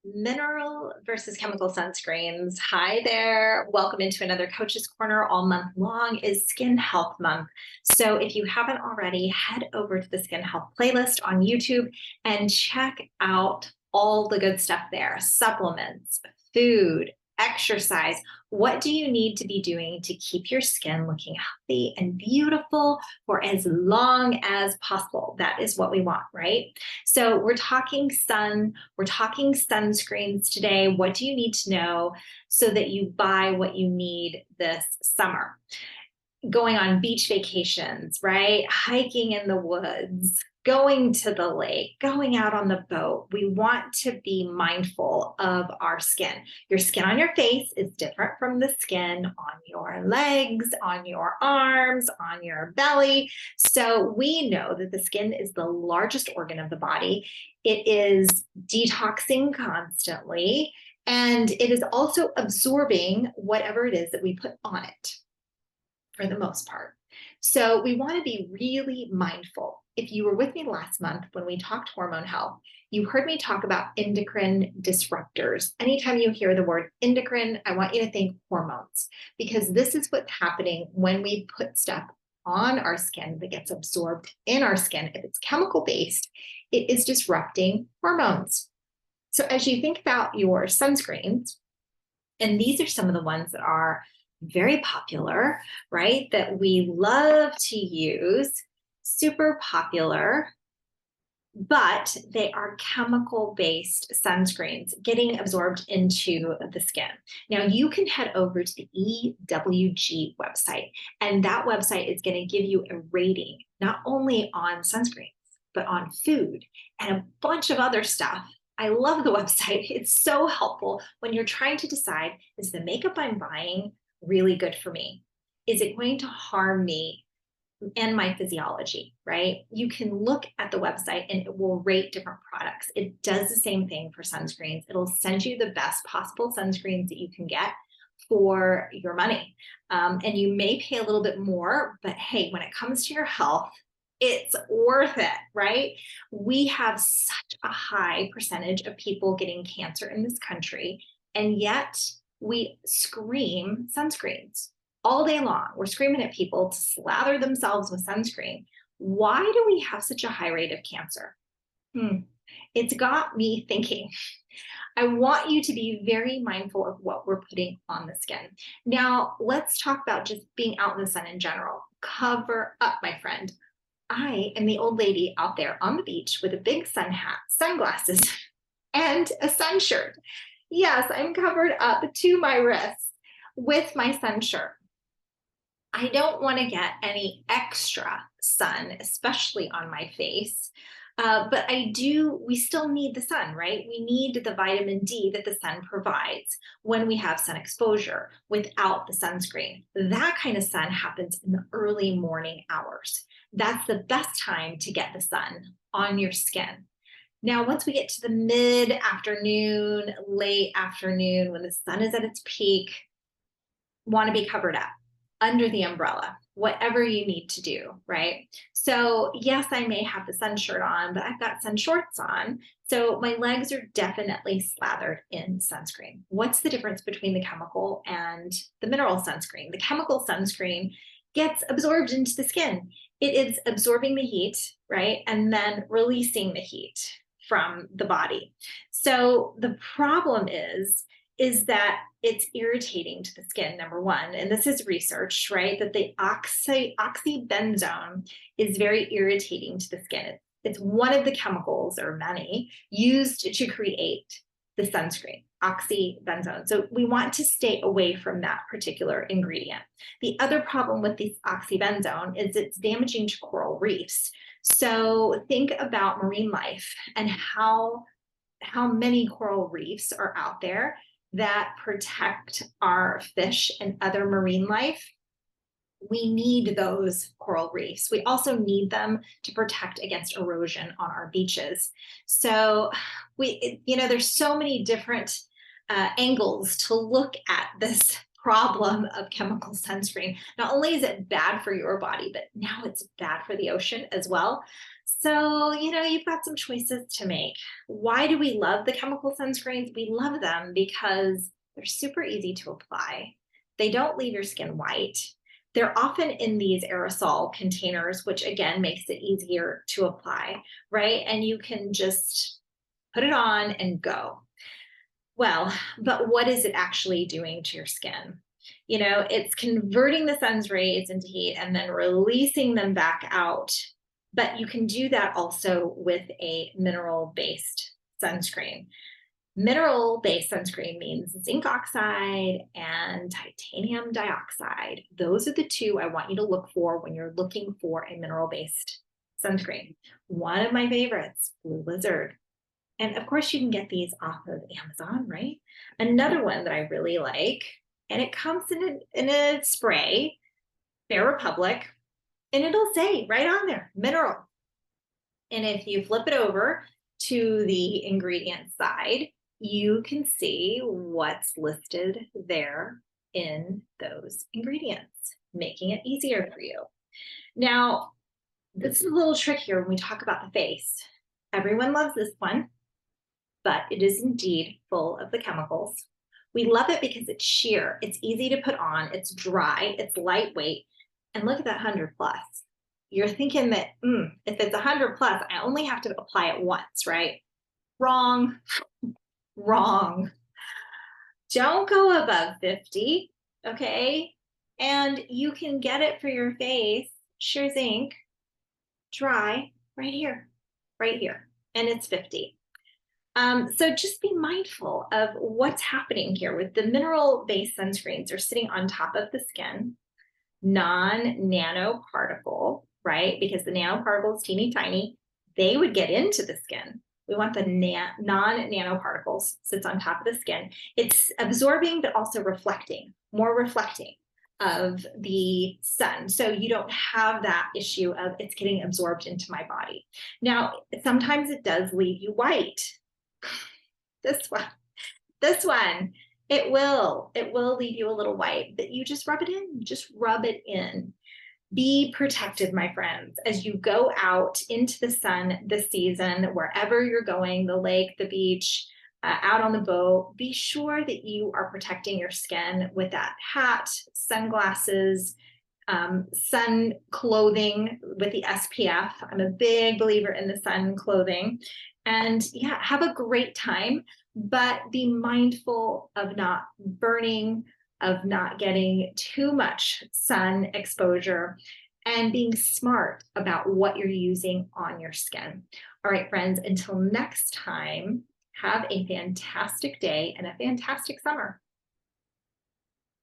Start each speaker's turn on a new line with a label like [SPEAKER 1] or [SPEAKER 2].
[SPEAKER 1] Mineral versus chemical sunscreens. Hi there. Welcome into another Coach's Corner. All month long is Skin Health Month. So if you haven't already, head over to the Skin Health playlist on YouTube and check out all the good stuff there. Supplements, food, exercise. What do you need to be doing to keep your skin looking healthy and beautiful for as long as possible? That is what we want, right? So we're talking sun, we're talking sunscreens today. What do you need to know so that you buy what you need this summer? Going on beach vacations, right? Hiking in the woods, going to the lake, going out on the boat. We want to be mindful of our skin. Your skin on your face is different from the skin on your legs, on your arms, on your belly. So we know that the skin is the largest organ of the body. It is detoxing constantly, and it is also absorbing whatever it is that we put on it for the most part. So we want to be really mindful. If you were with me last month when we talked hormone health, you heard me talk about endocrine disruptors. Anytime you hear the word endocrine, I want you to think hormones, because this is what's happening when we put stuff on our skin that gets absorbed in our skin. If it's chemical based, it is disrupting hormones. So as you think about your sunscreens, and these are some of the ones that are very popular, right? That we love to use, super popular, but they are chemical-based sunscreens getting absorbed into the skin. Now you can head over to the EWG website, and that website is going to give you a rating, not only on sunscreens, but on food and a bunch of other stuff. I love the website. It's so helpful when you're trying to decide, is the makeup I'm buying really good for me? Is it going to harm me and my physiology, right? You can look at the website and it will rate different products. It does the same thing for sunscreens. It'll send you the best possible sunscreens that you can get for your money. And you may pay a little bit more, but hey, when it comes to your health, it's worth it, right? We have such a high percentage of people getting cancer in this country, and yet we scream sunscreens all day long. We're screaming at people to slather themselves with sunscreen. Why do we have such a high rate of cancer? It's got me thinking. I want you to be very mindful of what we're putting on the skin. Now, let's talk about just being out in the sun in general. Cover up, my friend. I am the old lady out there on the beach with a big sun hat, sunglasses, and a sun shirt. Yes, I'm covered up to my wrists with my sun shirt. I don't want to get any extra sun, especially on my face. But we still need the sun, right? We need the vitamin D that the sun provides when we have sun exposure without the sunscreen. That kind of sun happens in the early morning hours. That's the best time to get the sun on your skin. Now, once we get to the mid-afternoon, late afternoon, when the sun is at its peak, want to be covered up under the umbrella, whatever you need to do, right? So yes, I may have the sun shirt on, but I've got sun shorts on. So my legs are definitely slathered in sunscreen. What's the difference between the chemical and the mineral sunscreen? The chemical sunscreen gets absorbed into the skin. It is absorbing the heat, right? And then releasing the heat from the body. So the problem is that it's irritating to the skin, number one. And this is research, right? That the oxybenzone is very irritating to the skin. It's one of the chemicals, or many, used to create the sunscreen, oxybenzone. So we want to stay away from that particular ingredient. The other problem with this oxybenzone is it's damaging to coral reefs. So think about marine life and how many coral reefs are out there that protect our fish and other marine life. We need those coral reefs. We also need them to protect against erosion on our beaches. So there's so many different angles to look at this problem of chemical sunscreen. Not only is it bad for your body, but now it's bad for the ocean as well. So, you've got some choices to make. Why do we love the chemical sunscreens? We love them because they're super easy to apply. They don't leave your skin white. They're often in these aerosol containers, which again makes it easier to apply, right? And you can just put it on and go. Well, but what is it actually doing to your skin? It's converting the sun's rays into heat and then releasing them back out. But you can do that also with a mineral based sunscreen. Mineral based sunscreen means zinc oxide and titanium dioxide. Those are the two I want you to look for when you're looking for a mineral based sunscreen. One of my favorites, Blue Lizard. And of course, you can get these off of Amazon, right? Another one that I really like, and it comes in a spray, Fair Republic, and it'll say right on there, mineral. And if you flip it over to the ingredient side, you can see what's listed there in those ingredients, making it easier for you. Now, this is a little trickier when we talk about the face. Everyone loves this one, but it is indeed full of the chemicals. We love it because it's sheer, it's easy to put on, it's dry, it's lightweight, and look at that 100 plus. You're thinking that if it's 100 plus, I only have to apply it once, right? Wrong, wrong. Don't go above 50, okay? And you can get it for your face, sheer zinc, dry, right here, and it's 50. So just be mindful of what's happening here with the mineral-based sunscreens are sitting on top of the skin, non-nanoparticle, right? Because the nanoparticle is teeny tiny, they would get into the skin. We want the non-nanoparticles sits on top of the skin. It's absorbing, but also reflecting, more reflecting of the sun. So you don't have that issue of it's getting absorbed into my body. Now, sometimes it does leave you white. This one, it will leave you a little white, but you just rub it in. Be protected, my friends, as you go out into the sun this season, wherever you're going, the lake, the beach, out on the boat. Be sure that you are protecting your skin with that hat, sunglasses, sun clothing with the SPF. I'm a big believer in the sun clothing. And yeah, have a great time, but be mindful of not burning, of not getting too much sun exposure, and being smart about what you're using on your skin. All right, friends, until next time, have a fantastic day and a fantastic summer.